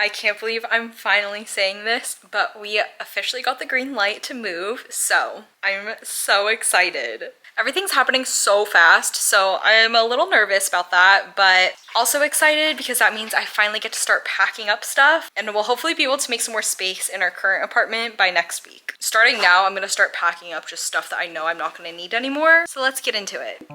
I can't believe I'm finally saying this, but we officially got the green light to move, so I'm so excited. Everything's happening so fast, so I'm a little nervous about that, but also excited because that means I finally get to start packing up stuff, and we'll hopefully be able to make some more space in our current apartment by next week. Starting now, I'm gonna start packing up just stuff that I know I'm not gonna need anymore, so let's get into it.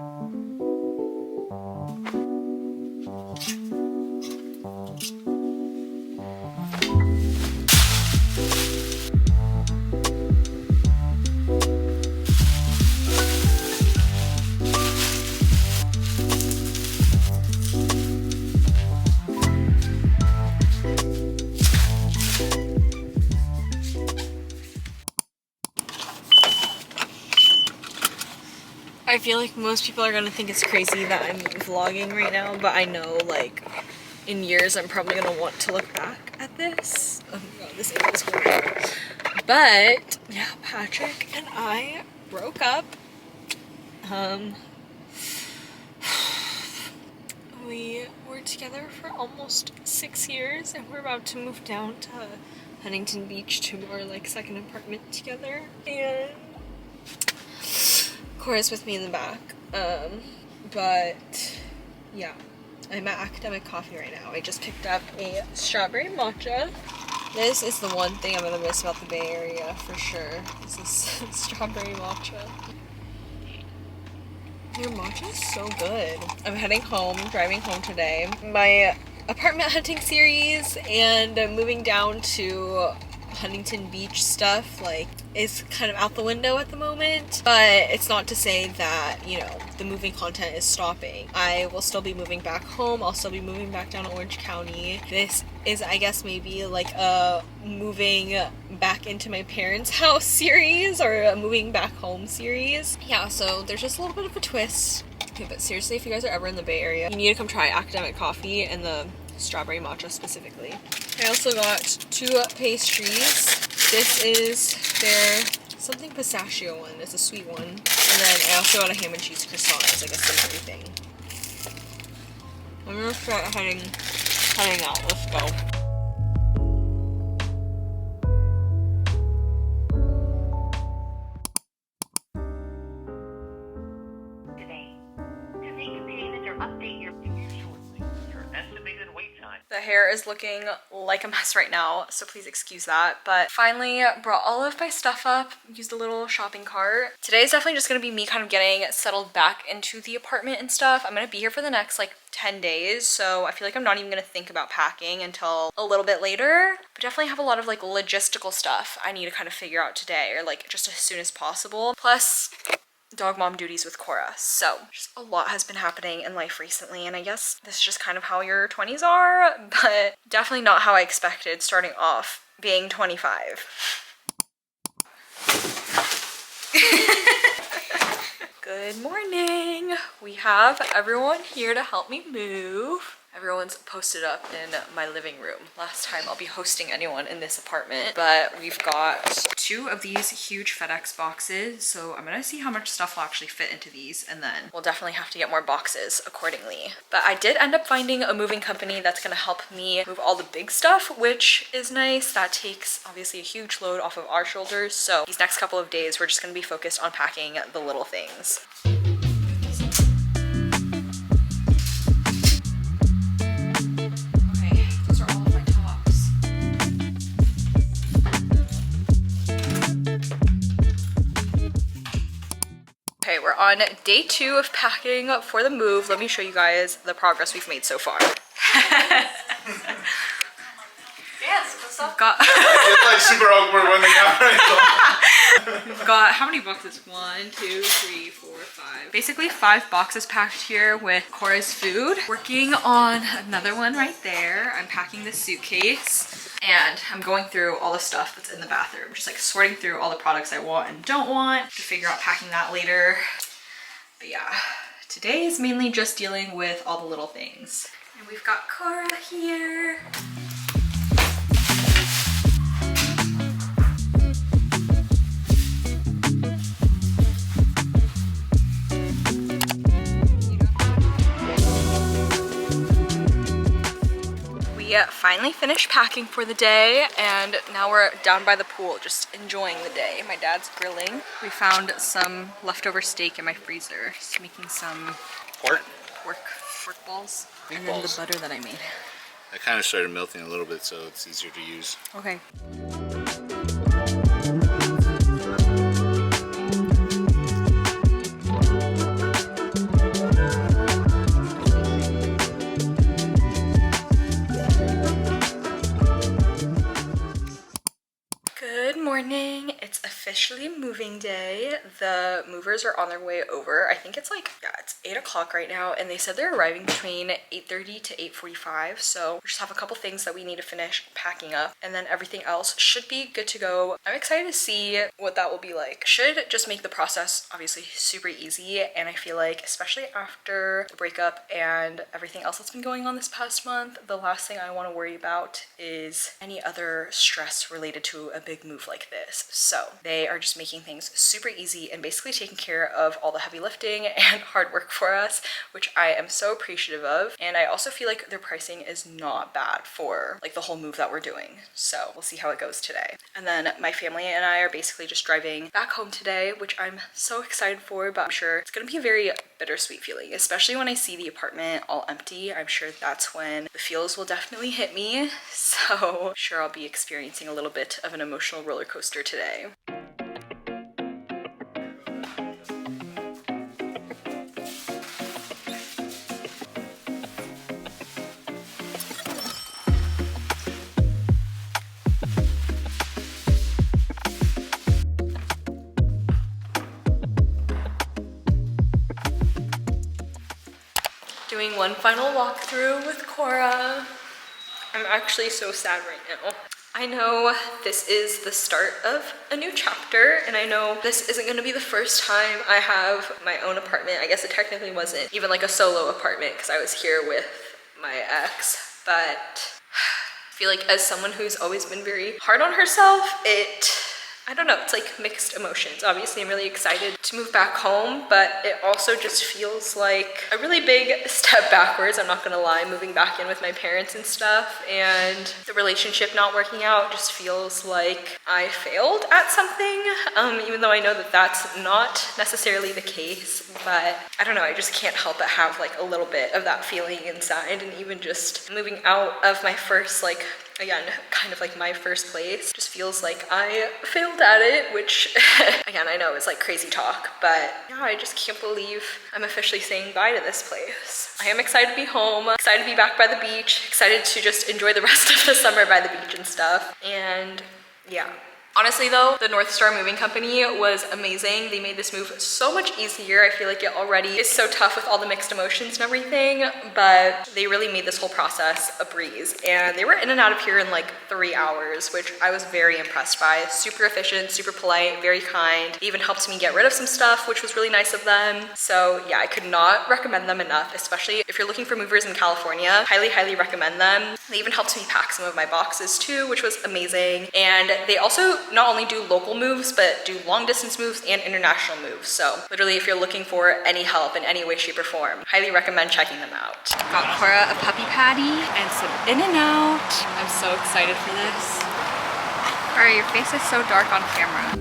I feel like most people are gonna think it's crazy that I'm vlogging right now, but I know like in years I'm probably gonna want to look back at this. Oh my god, this is horrible. But yeah, Patrick and I broke up. We were together for almost 6 years and we're about to move down to Huntington Beach to our like second apartment together. And Cora's with me in the back, but yeah, I'm at Academic Coffee right now. I just picked up a strawberry matcha. This is the one thing I'm gonna miss about the Bay Area for sure, is this strawberry matcha. Your matcha is so good. I'm heading home, driving home today. My apartment hunting series and moving down to Huntington Beach stuff like is kind of out the window at the moment, but it's not to say that, you know, the moving content is stopping. I will still be moving back home. I'll still be moving back down to Orange County. This is, I guess, maybe like a moving back into my parents' house series or a moving back home series. Yeah, so there's just a little bit of a twist. Okay, but seriously, if you guys are ever in the Bay Area, you need to come try Academic Coffee and the strawberry matcha specifically. I also got 2 pastries. This is their something pistachio one. It's a sweet one. And then I also got a ham and cheese croissant as like a savory thing. I'm gonna start heading out. Let's go. The hair is looking like a mess right now, so please excuse that. But finally brought all of my stuff up, used a little shopping cart. Today is definitely just gonna be me kind of getting settled back into the apartment and stuff. I'm gonna be here for the next like 10 days, so I feel like I'm not even gonna think about packing until a little bit later. But definitely have a lot of like logistical stuff I need to kind of figure out today, or like just as soon as possible. Plus, dog mom duties with Cora. So just a lot has been happening in life recently, and I guess this is just kind of how your 20s are, but definitely not how I expected starting off being 25. Good morning. We have everyone here to help me move. Everyone's posted up in my living room. Last time I'll be hosting anyone in this apartment, but we've got 2 of these huge FedEx boxes. So I'm gonna see how much stuff will actually fit into these, and then we'll definitely have to get more boxes accordingly. But I did end up finding a moving company that's gonna help me move all the big stuff, which is nice. That takes obviously a huge load off of our shoulders. So these next couple of days, we're just gonna be focused on packing the little things. Okay, we're on day 2 of packing for the move. Let me show you guys the progress we've made so far. Yes, what's up? It's like super awkward when the camera We've got how many boxes? 1, 2, 3, 4, 5. Basically 5 boxes packed here with Cora's food. Working on another one right there. I'm packing this suitcase. And I'm going through all the stuff that's in the bathroom, just like sorting through all the products I want and don't want to figure out packing that later. But yeah, today is mainly just dealing with all the little things. And we've got Cora here. We We finally finished packing for the day, and now we're down by the pool just enjoying the day. My dad's grilling. We found some leftover steak in my freezer. Just making some Pork? pork balls. Meatballs. And then the butter that I made. I kind of started melting a little bit so it's easier to use. Okay. Good morning. It's officially moving day. The movers are on their way over. I think it's like, yeah, it's 8 o'clock right now, and they said they're arriving between 8:30 to 8:45. So we just have a couple things that we need to finish packing up, and then everything else should be good to go. I'm excited to see what that will be like. Should just make the process obviously super easy, and I feel like especially after the breakup and everything else that's been going on this past month, the last thing I want to worry about is any other stress related to a big move like this. So they are just making things super easy and basically taking care of all the heavy lifting and hard work for us, which I am so appreciative of. And I also feel like their pricing is not bad for like the whole move that we're doing. So we'll see how it goes today. And then my family and I are basically just driving back home today, which I'm so excited for, but I'm sure it's gonna be a very bittersweet feeling, especially when I see the apartment all empty. I'm sure that's when the feels will definitely hit me. So I'm sure I'll be experiencing a little bit of an emotional roller coaster today. Doing one final walkthrough with Cora. I'm actually so sad right now. I know this is the start of a new chapter, and I know this isn't gonna be the first time I have my own apartment. I guess it technically wasn't even like a solo apartment because I was here with my ex, but I feel like as someone who's always been very hard on herself, I don't know, it's like mixed emotions. Obviously, I'm really excited to move back home, but it also just feels like a really big step backwards. I'm not gonna lie, moving back in with my parents and stuff, and the relationship not working out just feels like I failed at something, even though I know that that's not necessarily the case. But I don't know, I just can't help but have like a little bit of that feeling inside. And even just moving out of my first, like, again, kind of like my first place, just feels like I failed at it, which again, I know is like crazy talk, but yeah, I just can't believe I'm officially saying bye to this place. I am excited to be home, excited to be back by the beach, excited to just enjoy the rest of the summer by the beach and stuff. And yeah. Honestly though, the North Star Moving Company was amazing. They made this move so much easier. I feel like it already is so tough with all the mixed emotions and everything, but they really made this whole process a breeze. And they were in and out of here in like 3 hours, which I was very impressed by. Super efficient, super polite, very kind. They even helped me get rid of some stuff, which was really nice of them. So yeah, I could not recommend them enough, especially if you're looking for movers in California. Highly, highly recommend them. They even helped me pack some of my boxes too, which was amazing. And they also not only do local moves, but do long distance moves and international moves. So literally, if you're looking for any help in any way, shape, or form, highly recommend checking them out. Got Cora a puppy patty and some In-N-Out. I'm so excited for this. Cora, your face is so dark on camera.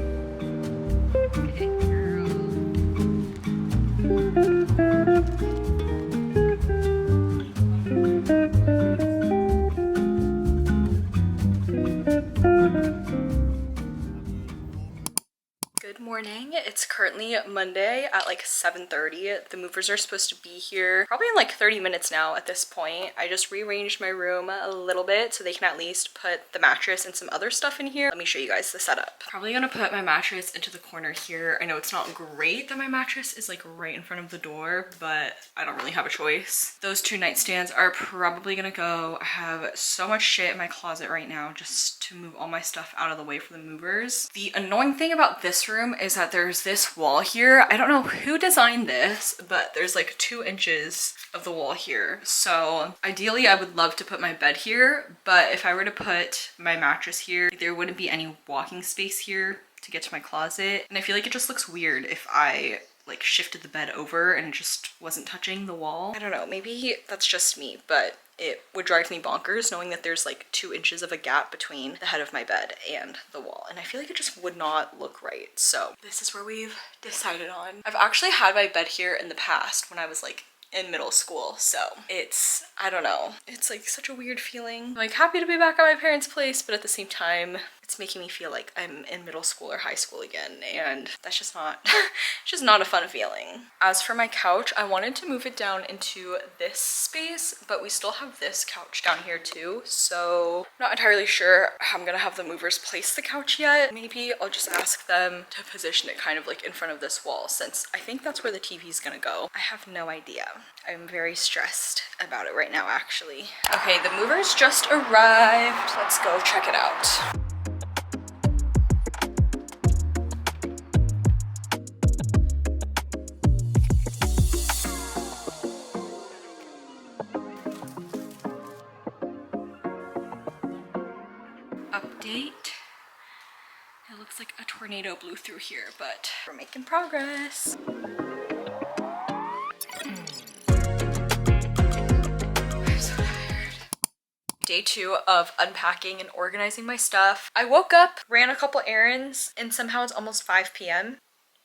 Good morning. It's currently Monday at like 7:30. The movers are supposed to be here probably in like 30 minutes now at this point. I just rearranged my room a little bit so they can at least put the mattress and some other stuff in here. Let me show you guys the setup. Probably gonna put my mattress into the corner here. I know it's not great that my mattress is like right in front of the door, but I don't really have a choice. Those two nightstands are probably gonna go. I have so much shit in my closet right now just to move all my stuff out of the way for the movers. The annoying thing about this room is that there's this wall here. I don't know who designed this, but there's like 2 inches of the wall here. So ideally I would love to put my bed here, but if I were to put my mattress here, there wouldn't be any walking space here to get to my closet. And I feel like it just looks weird if I like shifted the bed over and it just wasn't touching the wall. I don't know, maybe that's just me, but it would drive me bonkers knowing that there's like 2 inches of a gap between the head of my bed and the wall, and I feel like it just would not look right. So this is where we've decided on. I've actually had my bed here in the past when I was like in middle school, so it's, I don't know, it's like such a weird feeling. I'm like happy to be back at my parents' place, but at the same time it's making me feel like I'm in middle school or high school again, and that's just not it's just not a fun feeling. As for my couch, I wanted to move it down into this space, but we still have this couch down here too, so I'm not entirely sure how I'm gonna have the movers place the couch yet. Maybe I'll just ask them to position it kind of like in front of this wall, since I think that's where the TV is gonna go. I have no idea. I'm very stressed about it right now, actually. Okay, the movers just arrived. Let's go check it out. Update. It looks like a tornado blew through here, but we're making progress. Day 2 of unpacking and organizing my stuff. I woke up, ran a couple errands, and somehow it's almost 5 p.m.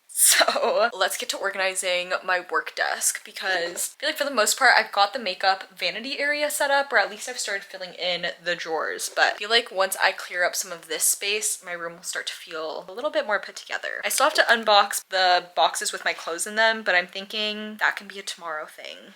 So let's get to organizing my work desk, because I feel like for the most part I've got the makeup vanity area set up, or at least I've started filling in the drawers, but I feel like once I clear up some of this space, my room will start to feel a little bit more put together. I still have to unbox the boxes with my clothes in them, but I'm thinking that can be a tomorrow thing.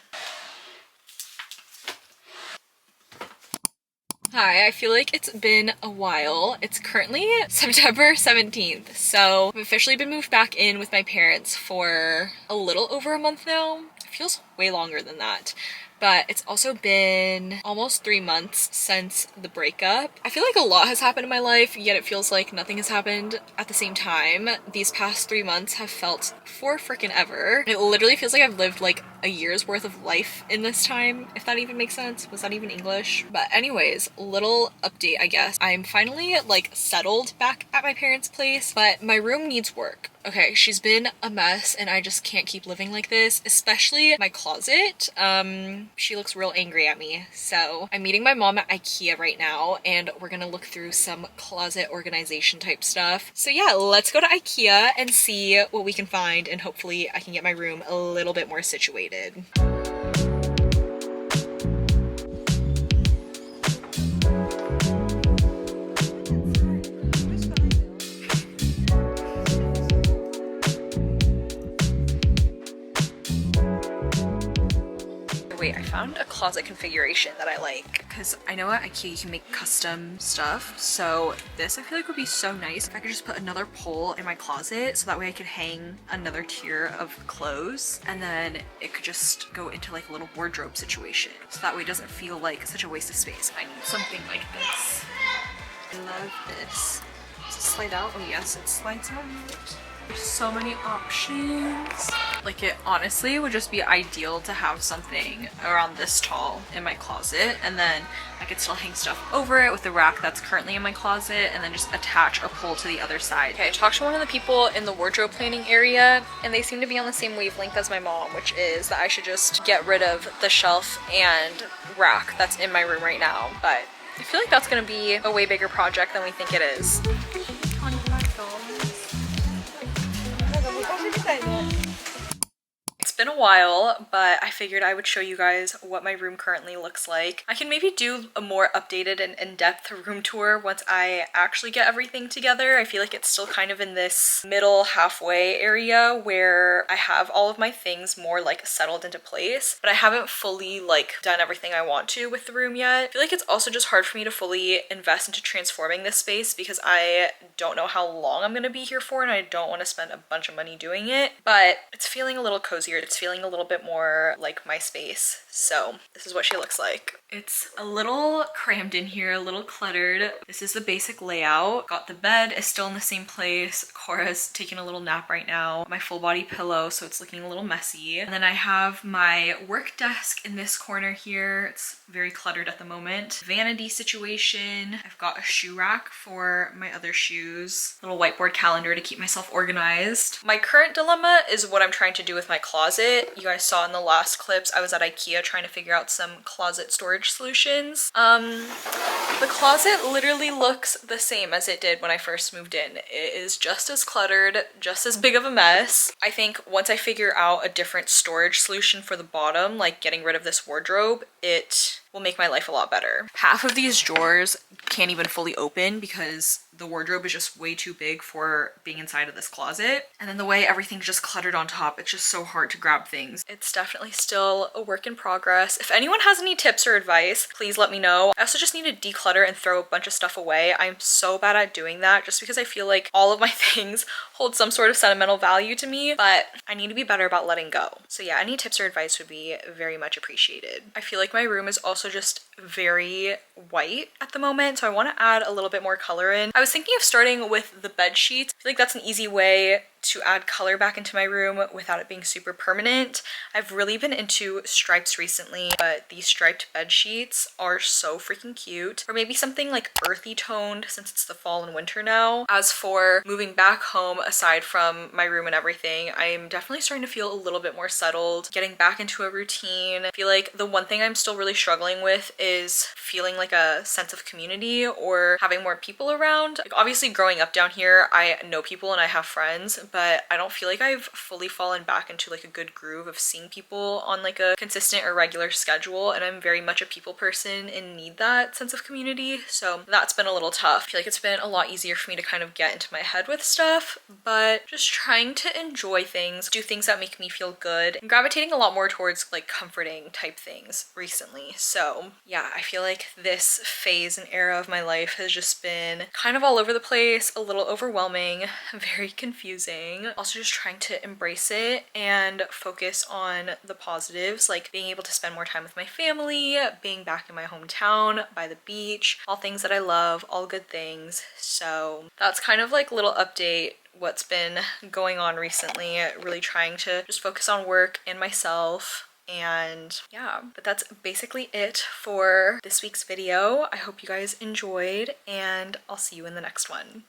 Hi, I feel like it's been a while. It's currently September 17th, so I've officially been moved back in with my parents for a little over a month now. It feels way longer than that. But it's also been almost 3 months since the breakup. I feel like a lot has happened in my life, yet it feels like nothing has happened at the same time. These past 3 months have felt for freaking ever. It literally feels like I've lived like a year's worth of life in this time, if that even makes sense. Was that even English? But anyways, little update, I guess. I'm finally like settled back at my parents' place, but my room needs work. Okay, she's been a mess and I just can't keep living like this, especially my closet. She looks real angry at me. So I'm meeting my mom at IKEA right now and we're gonna look through some closet organization type stuff. So yeah, let's go to IKEA and see what we can find, and hopefully I can get my room a little bit more situated. Wait, I found a closet configuration that I like, because I know at IKEA you can make custom stuff, so this I feel like would be so nice if I could just put another pole in my closet, so that way I could hang another tier of clothes, and then it could just go into like a little wardrobe situation, so that way it doesn't feel like such a waste of space. I need something like this. I love this. Does it slide out? Oh yes, it slides out. There's so many options. Like, it honestly would just be ideal to have something around this tall in my closet, and then I could still hang stuff over it with the rack that's currently in my closet, and then just attach a pole to the other side. Okay, I talked to one of the people in the wardrobe planning area, and they seem to be on the same wavelength as my mom, which is that I should just get rid of the shelf and rack that's in my room right now. But I feel like that's gonna be a way bigger project than we think it is. It's been a while, but I figured I would show you guys what my room currently looks like. I can maybe do a more updated and in-depth room tour once I actually get everything together. I feel like it's still kind of in this middle halfway area where I have all of my things more like settled into place, but I haven't fully like done everything I want to with the room yet. I feel like it's also just hard for me to fully invest into transforming this space because I don't know how long I'm gonna be here for, and I don't want to spend a bunch of money doing it, but it's feeling a little cozier it's feeling a little bit more like my space. So this is what she looks like. It's a little crammed in here, a little cluttered. This is the basic layout. Got the bed is still in the same place. Cora's taking a little nap right now. My full body pillow, so it's looking a little messy. And then I have my work desk in this corner here. It's very cluttered at the moment. Vanity situation. I've got a shoe rack for my other shoes. Little whiteboard calendar to keep myself organized. My current dilemma is what I'm trying to do with my closet. You guys saw in the last clips, I was at IKEA trying to figure out some closet storage solutions. The closet literally looks the same as it did when I first moved in. It is just as cluttered, just as big of a mess. I think once I figure out a different storage solution for the bottom, like getting rid of this wardrobe, it will make my life a lot better. Half of these drawers can't even fully open because the wardrobe is just way too big for being inside of this closet. And then the way everything's just cluttered on top, it's just so hard to grab things. It's definitely still a work in progress. If anyone has any tips or advice, please let me know. I also just need to declutter and throw a bunch of stuff away. I'm so bad at doing that just because I feel like all of my things hold some sort of sentimental value to me, but I need to be better about letting go. So yeah, any tips or advice would be very much appreciated. I feel like my room is also just very white at the moment, so I want to add a little bit more color in. I was thinking of starting with the bed sheets. I feel like that's an easy way to add color back into my room without it being super permanent. I've really been into stripes recently, but these striped bed sheets are so freaking cute. Or maybe something like earthy toned since it's the fall and winter now. As for moving back home, aside from my room and everything, I'm definitely starting to feel a little bit more settled, getting back into a routine. I feel like the one thing I'm still really struggling with is feeling like a sense of community or having more people around. Like obviously growing up down here, I know people and I have friends, but I don't feel like I've fully fallen back into like a good groove of seeing people on like a consistent or regular schedule, and I'm very much a people person and need that sense of community, so that's been a little tough. I feel like it's been a lot easier for me to kind of get into my head with stuff, but just trying to enjoy things, do things that make me feel good, and gravitating a lot more towards like comforting type things recently. So yeah, I feel like this phase and era of my life has just been kind of all over the place, a little overwhelming, very confusing. Also just trying to embrace it and focus on the positives, like being able to spend more time with my family, being back in my hometown by the beach, all things that I love, all good things. So that's kind of like a little update what's been going on recently, really trying to just focus on work and myself. And yeah, but that's basically it for this week's video. I hope you guys enjoyed, and I'll see you in the next one.